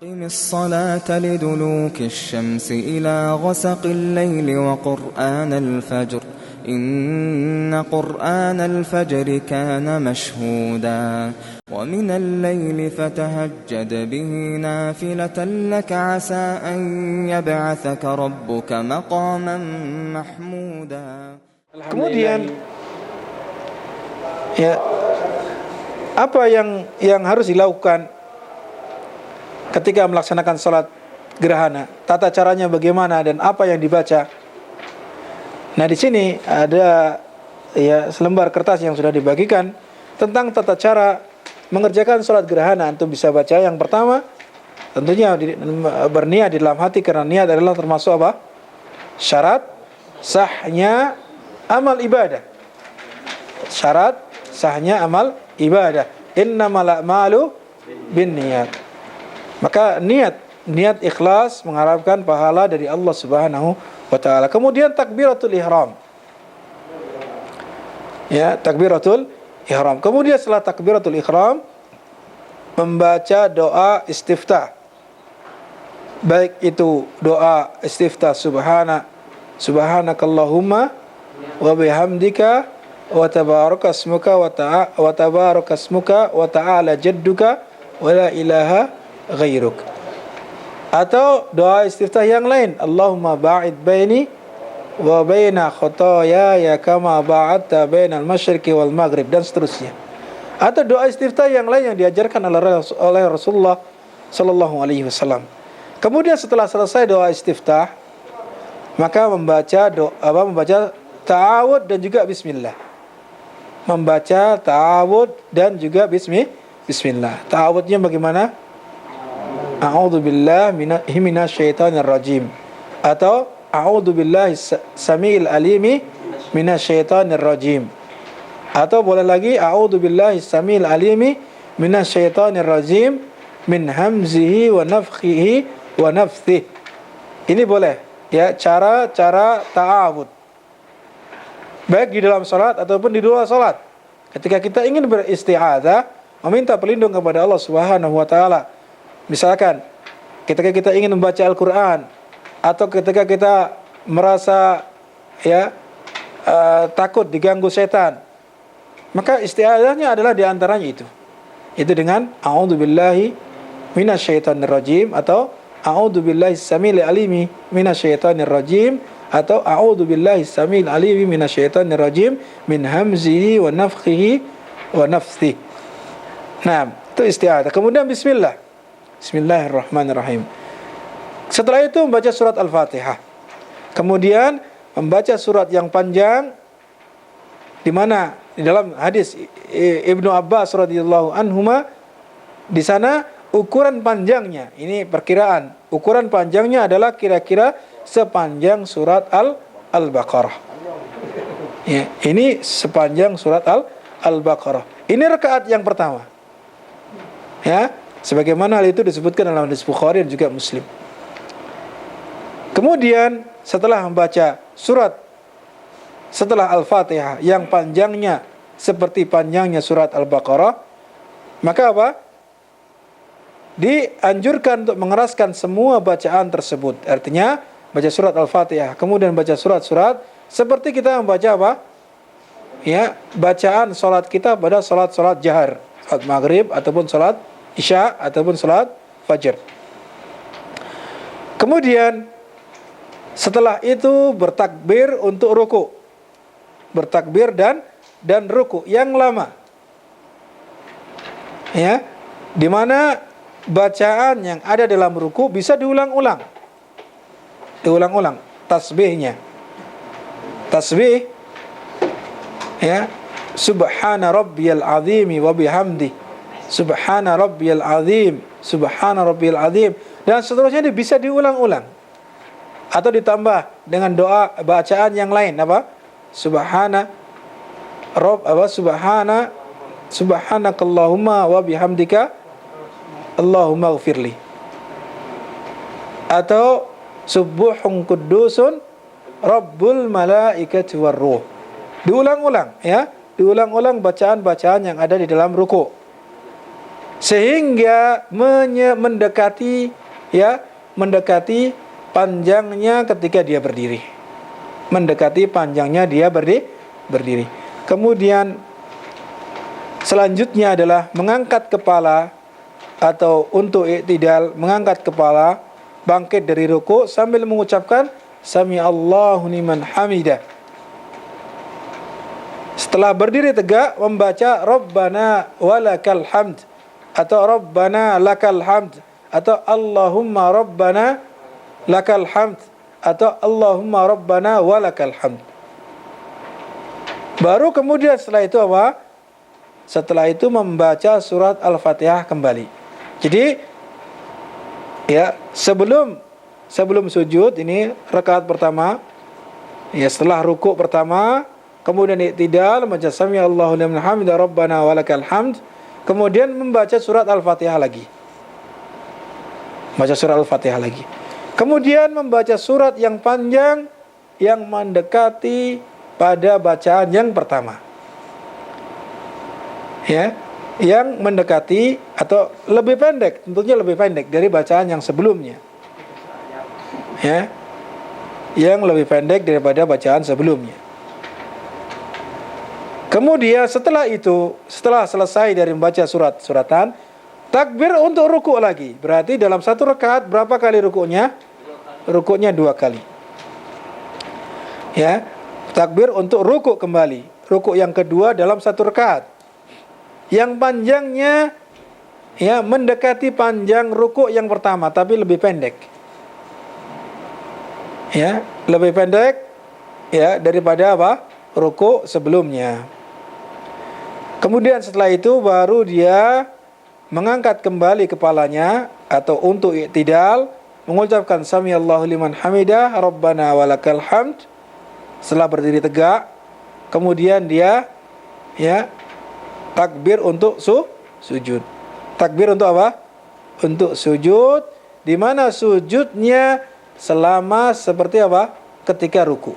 أقم الصلاة لدلوك الشمس إلى غسق الليل وقرآن الفجر إن قرآن الفجر كان مشهودا ومن الليل فتهجد به نافلة لك عسى أن يبعثك ربك مقاما محمودا. Kemudian apa yang harus dilakukan ketika melaksanakan salat gerhana? Tata caranya bagaimana dan apa yang dibaca? Nah, di sini ada selembar kertas yang sudah dibagikan tentang tata cara mengerjakan salat gerhana. Antum bisa baca. Yang pertama, tentunya berniat di dalam hati, karena niat adalah termasuk apa? Syarat sahnya amal ibadah. Syarat sahnya amal ibadah. Innamal a'malu binniyat. Maka niat ikhlas mengharapkan pahala dari Allah Subhanahu wa taala. Kemudian takbiratul ihram. Takbiratul ihram. Kemudian setelah takbiratul ihram membaca doa istiftah. Baik itu doa istiftah subhanakallahumma wa bihamdika wa tabarakasmuka wa ta'ala jadduka wa la ilaha ghairuk, atau doa istiftah yang lain, Allahumma ba'id baini wa baina khotoyaya kama ba'adta bainal masyriqi wal maghrib, dan seterusnya. Atau doa istiftah yang lain yang diajarkan oleh Rasulullah sallallahu alaihi wasallam. Kemudian setelah selesai doa istiftah, maka membaca ta'awud dan juga bismillah. Membaca ta'awud dan juga bismillah. Ta'awudnya bagaimana? A'udzu billahi minasyaitonir rajim, atau a'udzu billahi samiil alimi minasyaitonir rajim, atau boleh lagi a'udzu billahi samiil alimi minasyaitonir rajim min hamzihi wa nafthihi wa nafthihi. Ini boleh cara ta'awud baik di dalam salat ataupun di luar salat. Ketika kita ingin beristi'adzah, meminta perlindungan kepada Allah Subhanahu wa taala, misalkan ketika kita ingin membaca Al-Quran, atau ketika kita merasa takut diganggu setan, maka isti'adzahnya adalah diantaranya itu dengan a'udzubillahi minasyaitonir rajim, atau a'udzubillahi samil alimi minasyaitonir rajim, atau a'udzubillahi samil alimi minasyaitonir rajim min hamzihi wa nafthihi wa nafthihi. Nah, itu isti'adzah. Kemudian Bismillahirrahmanirrahim. Setelah itu membaca surat Al-Fatihah. Kemudian membaca surat yang panjang, di mana di dalam hadis Ibnu Abbas radhiyallahu anhuma, di sana ukuran panjangnya, ini perkiraan, ukuran panjangnya adalah kira-kira sepanjang surat Al-Baqarah. Ini sepanjang surat Al-Baqarah. Ini rakaat yang pertama. Sebagaimana hal itu disebutkan dalam hadis Bukhari dan juga Muslim. Kemudian setelah membaca surat setelah Al-Fatihah yang panjangnya seperti panjangnya surat Al-Baqarah, maka apa? Dianjurkan untuk mengeraskan semua bacaan tersebut. Artinya baca surat Al-Fatihah, kemudian baca surat-surat seperti kita membaca apa? Bacaan salat kita pada salat jahar, salat maghrib ataupun salat Isya ataupun salat Fajr. Kemudian setelah itu bertakbir untuk ruku. Bertakbir dan ruku yang lama. Di mana bacaan yang ada dalam ruku bisa diulang-ulang. Tasbihnya. Tasbih Subhana rabbiyal azimi wa bihamdi. Subhana rabbiyal azim, subhana rabbiyal azim, dan seterusnya bisa diulang-ulang atau ditambah dengan doa bacaan yang lain, apa? Subhanakallahumma wa bihamdika Allahumma ighfirli, atau subuhun qudusun rabbul malaikati warruh. Diulang-ulang bacaan-bacaan yang ada di dalam ruku. sehingga mendekati panjangnya ketika dia berdiri. Mendekati panjangnya dia berdiri. Kemudian selanjutnya adalah mengangkat kepala, atau untuk i'tidal mengangkat kepala, bangkit dari ruku sambil mengucapkan Sami Allahu liman hamidah. Setelah berdiri tegak membaca Rabbana walakal hamd, atau Rabbana lakal hamd, atau Allahumma Rabbana lakal hamd, atau Allahumma Rabbana walakal hamd. Baru kemudian setelah itu apa? Setelah itu membaca surat Al-Fatihah kembali. Jadi ya, sebelum sujud ini rakaat pertama, ya setelah rukuk pertama, kemudian i'tidal membaca Sami Allahu liman hamidah Rabbana walakal hamd, kemudian membaca surat Al-Fatihah lagi. Baca surat Al-Fatihah lagi. Kemudian membaca surat yang panjang yang mendekati pada bacaan yang pertama. Ya, yang mendekati atau lebih pendek, tentunya lebih pendek dari bacaan yang sebelumnya. Ya, yang lebih pendek daripada bacaan sebelumnya. Kemudian setelah itu, setelah selesai dari membaca suratan, takbir untuk rukuk lagi. Berarti dalam satu rakaat berapa kali rukuknya? Rukuknya 2 kali. Ya, takbir untuk rukuk kembali. Rukuk yang kedua dalam satu rakaat, yang panjangnya ya mendekati panjang rukuk yang pertama, tapi lebih pendek. Ya, lebih pendek ya daripada apa? Rukuk sebelumnya. Kemudian setelah itu baru dia mengangkat kembali kepalanya, atau untuk i'tidal mengucapkan Sami Allahu liman hamidah Rabbana walakal hamd. Setelah berdiri tegak, kemudian dia ya takbir untuk sujud. Takbir untuk apa? Untuk sujud, di mana sujudnya selama seperti apa? Ketika ruku.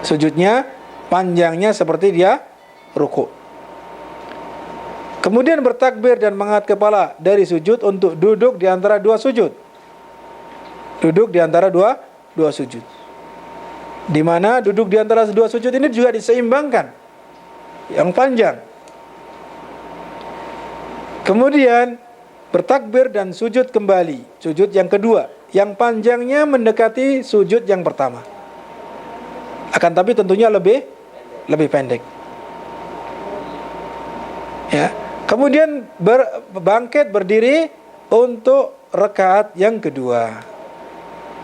Sujudnya panjangnya seperti dia ruku. Kemudian bertakbir dan mengangkat kepala dari sujud untuk duduk di antara 2 sujud. Duduk di antara dua sujud. Di mana duduk di antara 2 sujud ini juga diseimbangkan, yang panjang. Kemudian bertakbir dan sujud kembali, sujud yang kedua, yang panjangnya mendekati sujud yang pertama. Akan tapi tentunya lebih pendek. Ya. Kemudian bangkit berdiri untuk rakaat yang kedua.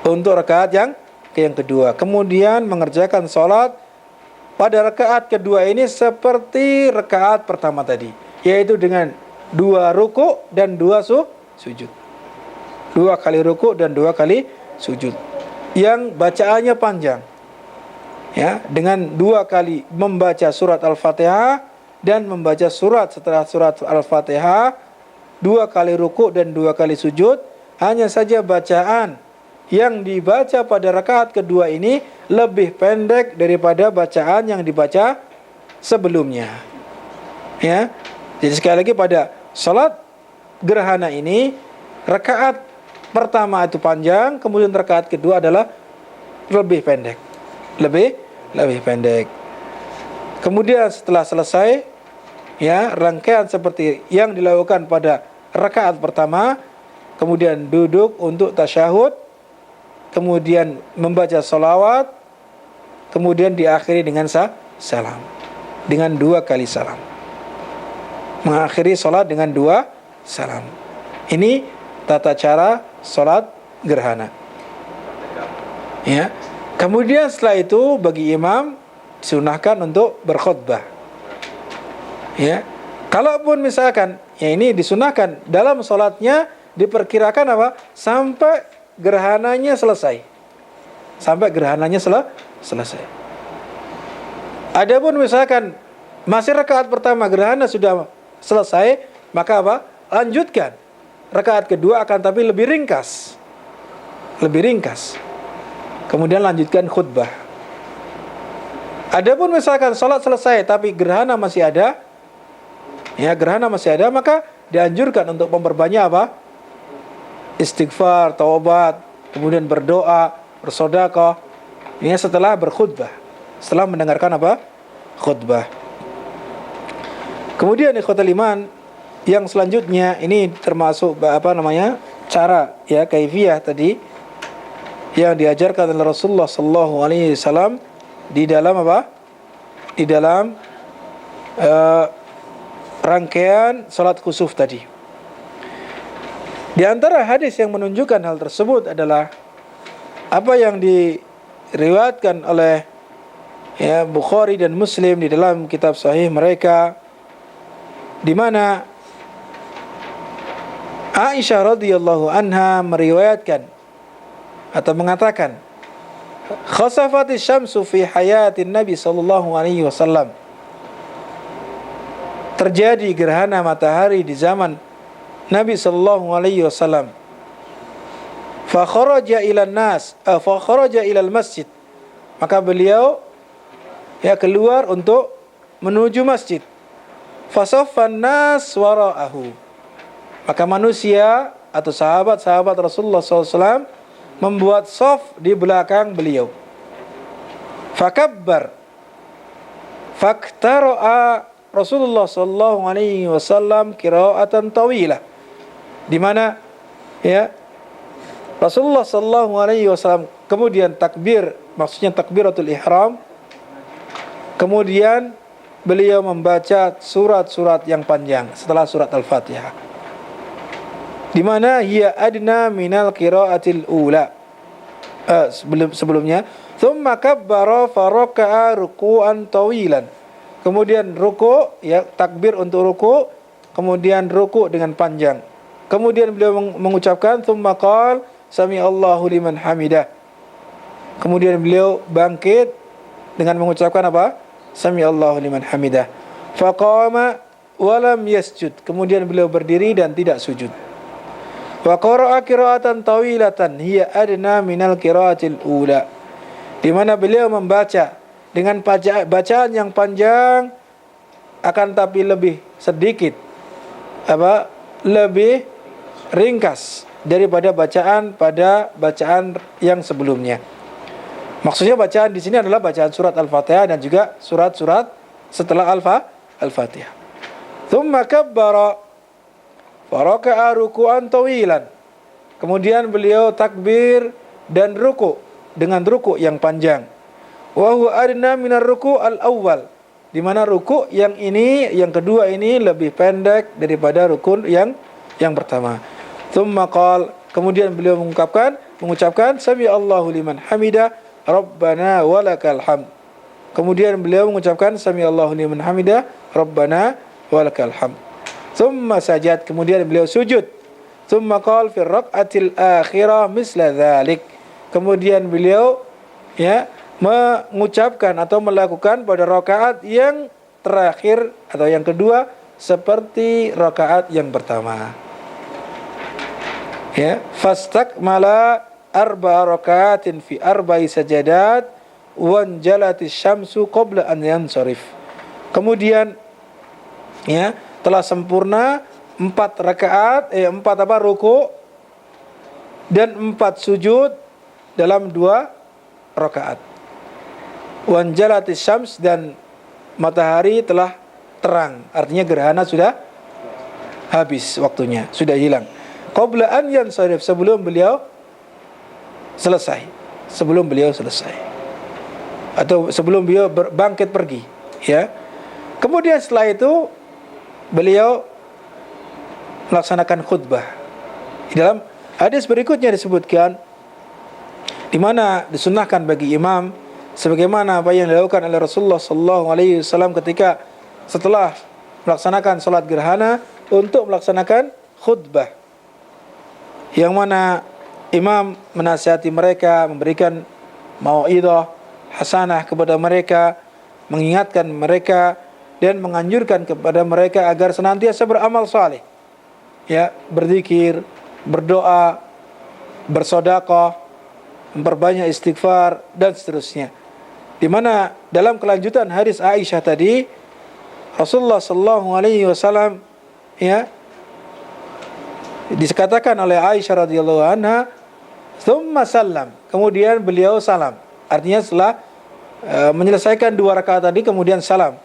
Untuk rakaat yang kedua. Kemudian mengerjakan sholat pada rakaat kedua ini seperti rakaat pertama tadi, yaitu dengan 2 ruku dan 2 sujud. 2 kali ruku dan 2 kali sujud, yang bacaannya panjang. Ya, dengan 2 kali membaca surat Al-Fatihah dan membaca surat setelah surat Al-Fatihah, 2 kali ruku dan 2 kali sujud. Hanya saja bacaan yang dibaca pada rakaat kedua ini lebih pendek daripada bacaan yang dibaca sebelumnya. Ya. Jadi sekali lagi, pada salat gerhana ini rakaat pertama itu panjang, kemudian rakaat kedua adalah lebih pendek. Lebih pendek. Kemudian setelah selesai ya rangkaian seperti yang dilakukan pada rakaat pertama, kemudian duduk untuk tasyahud, kemudian membaca salawat, kemudian diakhiri dengan salam, dengan 2 kali salam. Mengakhiri salat dengan 2 salam. Ini tata cara salat gerhana. Ya. Kemudian setelah itu bagi imam disunahkan untuk berkhutbah. Ya. Kalaupun misalkan ya ini disunahkan dalam salatnya, diperkirakan apa? Sampai gerhananya selesai. Sampai gerhananya selesai. Adapun misalkan masih rakaat pertama gerhana sudah selesai, maka apa? Lanjutkan. Rakaat kedua akan tapi lebih ringkas. Kemudian lanjutkan khutbah. Adapun misalkan salat selesai tapi gerhana masih ada, ya gerhana masih ada, maka dianjurkan untuk memperbanyak apa? Istighfar, taubat, kemudian berdoa, bersedekah. Ini setelah berkhutbah, setelah mendengarkan apa? Khutbah. Kemudian ikhwatul iman, yang selanjutnya ini termasuk cara ya kaifiyah tadi yang diajarkan oleh Rasulullah sallallahu alaihi wasallam di dalam apa? Di dalam rangkaian salat khusuf tadi. Di antara hadis yang menunjukkan hal tersebut adalah apa yang diriwayatkan oleh Bukhari dan Muslim di dalam kitab sahih mereka, di mana Aisyah radhiyallahu anha meriwayatkan atau mengatakan, khasafatis syamsu fi hayatin Nabi sallallahu alaihi wasallam. Terjadi gerhana matahari di zaman Nabi sallallahu alaihi wasallam. Fa kharaja ila masjid. Maka beliau keluar untuk menuju masjid. Fasaffan nas wara'ahu. Maka manusia atau sahabat-sahabat Rasulullah SAW membuat shaf di belakang beliau. Fakabbar. Faktara'a Rasulullah sallallahu alaihi wasallam qira'atan tawilah. Di mana Rasulullah sallallahu alaihi wasallam kemudian takbir, maksudnya takbiratul ihram. Kemudian beliau membaca surat-surat yang panjang setelah surat Al-Fatihah. Di mana hiya adna minal qira'atil ula. Sebelumnya, thumma kabbara faraka'a ruku'an tawilan. Kemudian ruku, takbir untuk ruku, kemudian ruku dengan panjang. Kemudian beliau mengucapkan thumma qala sami Allahu liman hamidah. Kemudian beliau bangkit dengan mengucapkan apa? Sami Allahu liman hamidah. Faqama wa lam yasjud. Kemudian beliau berdiri dan tidak sujud. Wa qara'a qira'atan tawilatan hiya adna minal qira'atil ula. Di mana beliau membaca dengan bacaan yang panjang, akan tapi lebih sedikit lebih ringkas daripada bacaan yang sebelumnya. Maksudnya bacaan di sini adalah bacaan surat Al-Fatihah dan juga surat-surat setelah Al-Fatihah. Tsumma kabbara faraka'a ruku'an tawilan. Kemudian beliau takbir dan ruku dengan ruku yang panjang. Wa huwa adna minar ruku' al-awwal. Di mana ruku' yang kedua ini lebih pendek daripada rukun yang pertama. Tsumma qala, kemudian beliau mengucapkan sami Allahu liman hamidah rabbana walakal hamd. Kemudian beliau mengucapkan sami Allahu liman hamidah rabbana walakal hamd. Tsumma sajad, kemudian beliau sujud. Tsumma qala fi raq'atil akhirah misla dzalik. Kemudian beliau mengucapkan atau melakukan pada rakaat yang terakhir atau yang kedua seperti rakaat yang pertama. Fastakmala arba'a rakaatin fi arba'i sajadat wanjalatis syamsu qabla an yansarif. Kemudian telah sempurna 4 rakaat, 4 ruku dan 4 sujud dalam 2 rakaat. Wanjalatis syams, dan matahari telah terang, artinya gerhana sudah habis waktunya, sudah hilang. Qabla an yansarif, sebelum beliau selesai atau sebelum beliau bangkit pergi, Kemudian setelah itu beliau melaksanakan khutbah. Di dalam hadis berikutnya disebutkan di mana disunnahkan bagi imam sebagaimana apa yang dilakukan oleh Rasulullah sallallahu alaihi wasallam ketika setelah melaksanakan salat gerhana untuk melaksanakan khutbah, yang mana imam menasihati mereka, memberikan mau'idhah hasanah kepada mereka, mengingatkan mereka dan menganjurkan kepada mereka agar senantiasa beramal saleh, berzikir, berdoa, bersedekah, memperbanyak istighfar dan seterusnya. Di mana dalam kelanjutan hadis Aisyah tadi Rasulullah sallallahu alaihi wasallam, ya, dikatakan oleh Aisyah radhiyallahu anha, "Tsumma sallam." Kemudian beliau salam. Artinya setelah menyelesaikan 2 rakaat tadi kemudian salam.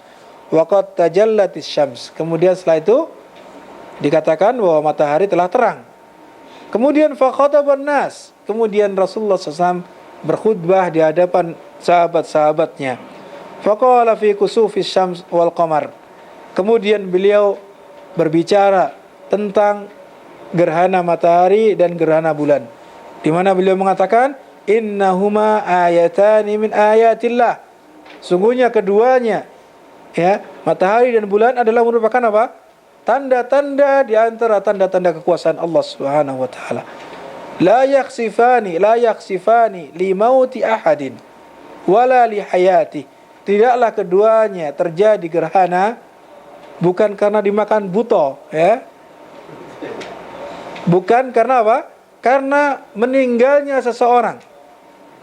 Waqad tajallatis syams. Kemudian setelah itu dikatakan bahwa matahari telah terang. Kemudian fakhataban nas. Kemudian Rasulullah SAW berkhutbah di hadapan sahabat-sahabatnya. Faqala fi kusufis syams wal qamar. Kemudian beliau berbicara tentang gerhana matahari dan gerhana bulan, di mana beliau mengatakan, innahuma ayatani min ayatillah. Sungguhnya keduanya, ya, matahari dan bulan adalah merupakan apa? Tanda-tanda di antara tanda-tanda kekuasaan Allah Subhanahu wa taala. La yakhsifani li mauti ahadin wala li hayati. Tidaklah keduanya terjadi gerhana bukan karena dimakan buto, ya. Bukan karena apa? Karena meninggalnya seseorang.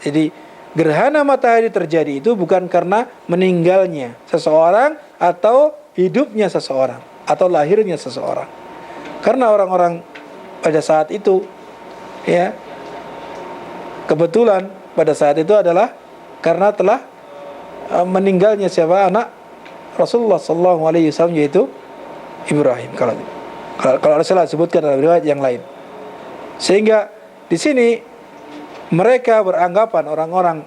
Jadi gerhana matahari terjadi itu bukan karena meninggalnya seseorang atau hidupnya seseorang atau lahirnya seseorang. Karena orang-orang pada saat itu, ya, kebetulan pada saat itu adalah karena telah meninggalnya siapa? Anak Rasulullah sallallahu alaihi wasallam, yaitu Ibrahim. Kalau Rasulullah sebutkan dalam riwayat yang lain. Sehingga di sini mereka beranggapan orang-orang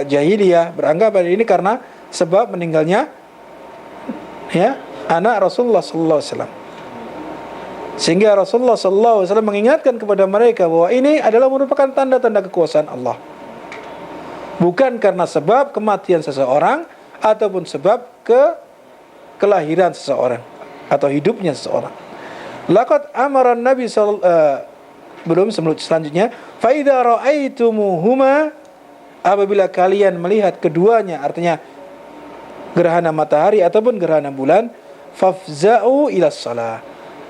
jahiliyah beranggapan ini karena sebab meninggalnya, ya, anak Rasulullah sallallahu alaihi wasallam. Sehingga Rasulullah sallallahu alaihi wasallam mengingatkan kepada mereka bahwa ini adalah merupakan tanda-tanda kekuasaan Allah. Bukan karena sebab kematian seseorang ataupun sebab kelahiran seseorang atau hidupnya seseorang. Laqad amara Nabi selanjutnya, fa idza ra'aitumuhuma, apabila kalian melihat keduanya, artinya gerhana matahari ataupun gerhana bulan, fafza'u ila shalah,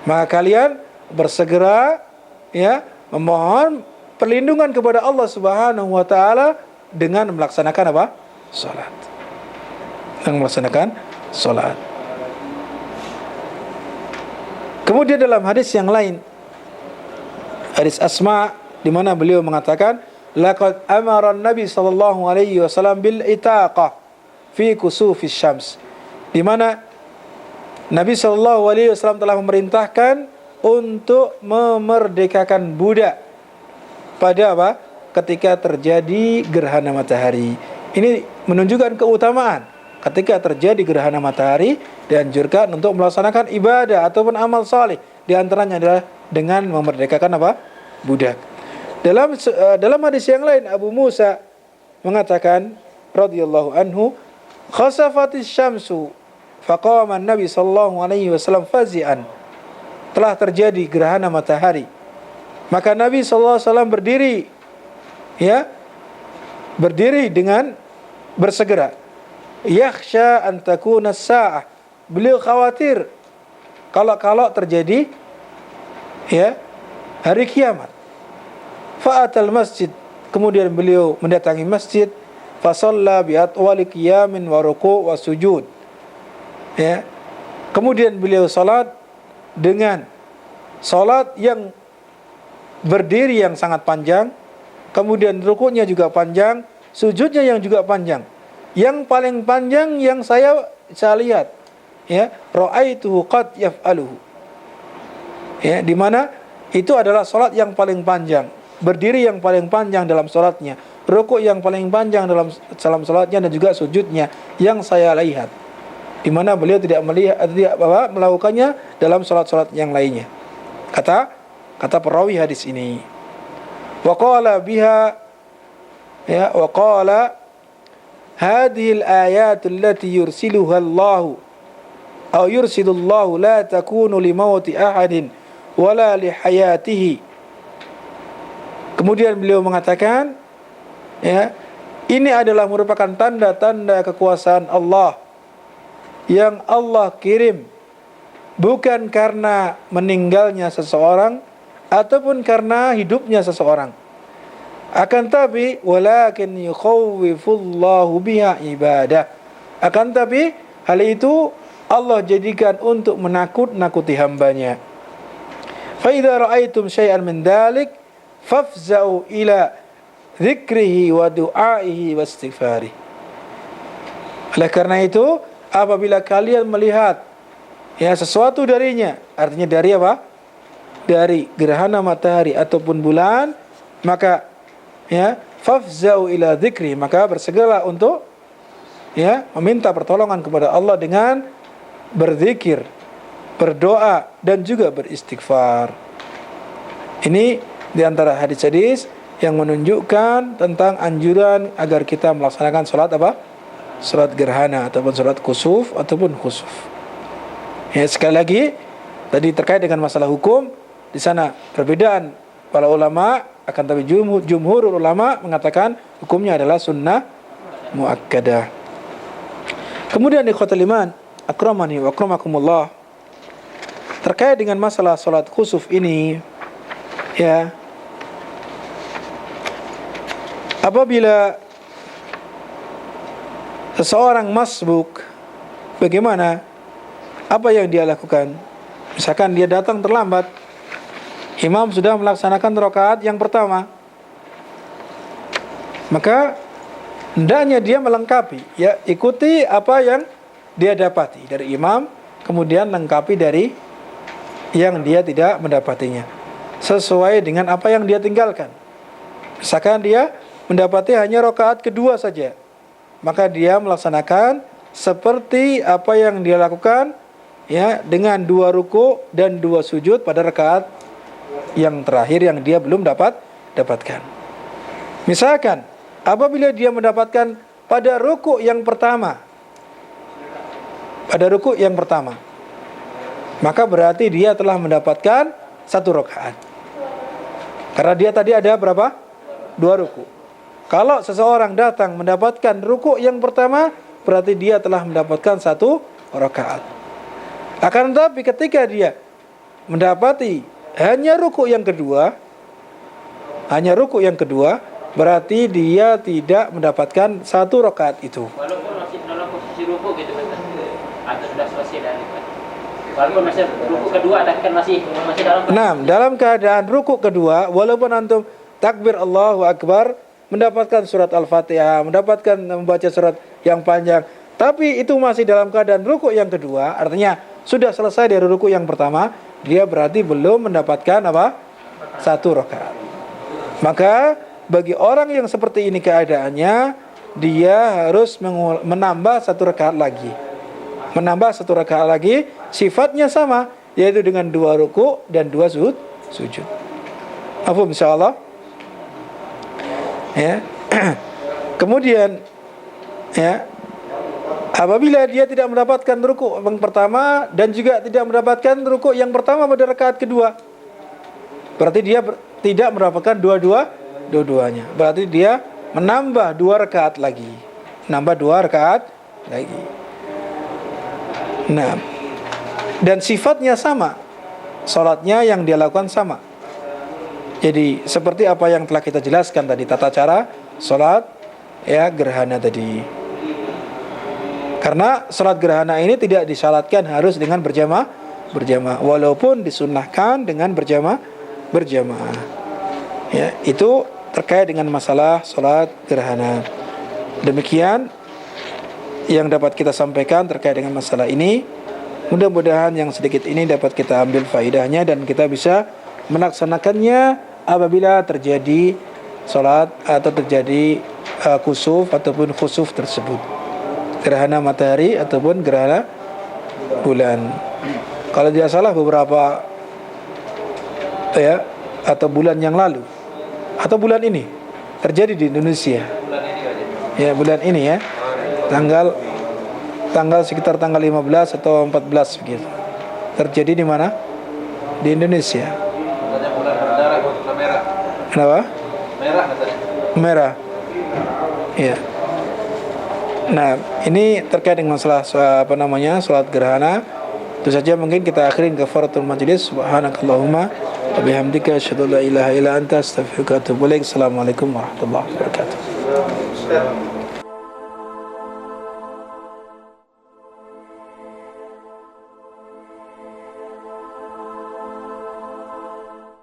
maka kalian bersegera, ya, memohon perlindungan kepada Allah Subhanahu wa taala dengan melaksanakan apa? Salat. Dengan melaksanakan salat. Kemudian dalam hadis yang lain, hadis Asma, di mana beliau mengatakan, laqad amara Nabi sallallahu alaihi wasallam bil itaqah fi kusufis syams, di mana Nabi sallallahu alaihi wasallam telah memerintahkan untuk memerdekakan budak pada apa? Ketika terjadi gerhana matahari. Ini menunjukkan keutamaan ketika terjadi gerhana matahari, dianjurkan untuk melaksanakan ibadah ataupun amal saleh. Di antaranya adalah dengan memerdekakan apa? Budak. Dalam hadis yang lain, Abu Musa mengatakan radhiyallahu anhu, khasafatis syamsu faqama an-nabi sallallahu alaihi wasallam fazi'an. Telah terjadi gerhana matahari, maka Nabi sallallahu alaihi wasallam berdiri, ya, berdiri dengan bersegera. Yakhsha an takuna as-sa'ah. Beliau khawatir kalau terjadi, ya, hari kiamat. Fa'atal masjid. Kemudian beliau mendatangi masjid. Fa shalla bi atwali qiyamin wa ruku' wa sujud. Ya. Kemudian beliau salat dengan salat yang berdiri yang sangat panjang, kemudian rukuknya juga panjang, sujudnya yang juga panjang. Yang paling panjang yang saya lihat, ya, ra'aituhu qad yaf'aluhu. Ya, di mana itu adalah salat yang paling panjang, berdiri yang paling panjang dalam salatnya, rukuk yang paling panjang dalam salatnya, dan juga sujudnya yang saya lihat. Di mana beliau tidak melakukannya dalam salat-salat yang lainnya. Kata perawi hadis ini. Wa qala biha, ya, wa qala hadhihi al-ayat allati yursiluha Allah aw yursilu Allah la takunu li mauti ahadin wala li hayatihi. Kemudian beliau mengatakan, ya, ini adalah merupakan tanda-tanda kekuasaan Allah yang Allah kirim bukan karena meninggalnya seseorang ataupun karena hidupnya seseorang, akan tapi walakin yukhawwifullahu biha ibadah, Akan tapi hal itu Allah jadikan untuk menakut-nakuti hambanya. Fa idza ra'aitum syai'an min dzalik fafza'u ila dzikrihi wa du'aihi wa istighfari. Oleh karena itu, apabila kalian melihat sesuatu darinya, artinya dari apa? Dari gerhana matahari ataupun bulan, maka fafza'u ila dzikri, maka bersegeralah untuk meminta pertolongan kepada Allah dengan berzikir, berdoa dan juga beristighfar. Ini di antara hadis-hadis yang menunjukkan tentang anjuran agar kita melaksanakan salat apa? Salat gerhana ataupun salat kusuf ataupun khusuf. Sekali lagi tadi terkait dengan masalah hukum, di sana perbedaan para ulama, akan tapi jumhur ulama mengatakan hukumnya adalah sunnah muakkadah. Kemudian ikhwatul iman, akramani wa akramakumullah, terkait dengan masalah salat khusuf ini, apabila seseorang masbuk, bagaimana? Apa yang dia lakukan? Misalkan dia datang terlambat, imam sudah melaksanakan rakaat yang pertama, maka hendaknya dia melengkapi, ikuti apa yang dia dapati dari imam, kemudian lengkapi dari yang dia tidak mendapatinya, sesuai dengan apa yang dia tinggalkan. Misalkan dia mendapati hanya rakaat kedua saja, maka dia melaksanakan seperti apa yang dia lakukan, dengan 2 ruku dan 2 sujud pada rakaat yang terakhir yang dia belum dapatkan. Misalkan apabila dia mendapatkan pada ruku yang pertama, maka berarti dia telah mendapatkan 1 rakaat. Karena dia tadi ada berapa? 2 ruku. Kalau seseorang datang mendapatkan ruku yang pertama, berarti dia telah mendapatkan 1 rakaat. Akan tetapi ketika dia mendapati hanya ruku yang kedua, berarti dia tidak mendapatkan 1 rakaat itu. Walaupun masih dalam posisi ruku gitu, atau sudah selesai dari itu. Walaupun masih ruku kedua, kan masih dalam. Dalam keadaan ruku kedua, walaupun antum takbir Allahu Akbar, mendapatkan surat Al-Fatihah, membaca surat yang panjang, tapi itu masih dalam keadaan ruku yang kedua, artinya sudah selesai dari ruku yang pertama, dia berarti belum mendapatkan apa? 1 rakaat. Maka bagi orang yang seperti ini keadaannya, dia harus menambah 1 rakaat lagi. Sifatnya sama, yaitu dengan 2 ruku dan 2 sujud. Paham insyaallah? Kemudian apabila dia tidak mendapatkan ruku yang pertama dan juga tidak mendapatkan ruku yang pertama pada rakaat kedua, berarti dia tidak mendapatkan dua-duanya. Berarti dia menambah 2 rakaat lagi. Dan sifatnya sama, salatnya yang dia lakukan sama. Jadi seperti apa yang telah kita jelaskan tadi, tata cara salat gerhana tadi. Karena salat gerhana ini tidak disyaratkan harus dengan berjamaah, walaupun disunnahkan dengan berjamaah. Itu terkait dengan masalah salat gerhana. Demikian yang dapat kita sampaikan terkait dengan masalah ini. Mudah-mudahan yang sedikit ini dapat kita ambil faedahnya dan kita bisa melaksanakannya apabila terjadi salat atau terjadi kusuf ataupun khusuf tersebut, gerhana matahari ataupun gerhana bulan. Kalau tidak salah beberapa atau bulan yang lalu atau bulan ini terjadi di Indonesia. Bulan ini tanggal sekitar tanggal 15 atau 14 begitu. Terjadi di mana? Di Indonesia. Bulan berdarah, merah. Kenapa? Merah katanya. Merah. Nah, ini terkait dengan masalah salat gerhana. Itu saja mungkin kita akhirin kafaratul majlis. Subhanakallahumma wa bihamdika asyhadu an la ilaha illa anta astaghfiruka wa atubu ilaik. Assalamualaikum warahmatullahi wabarakatuh.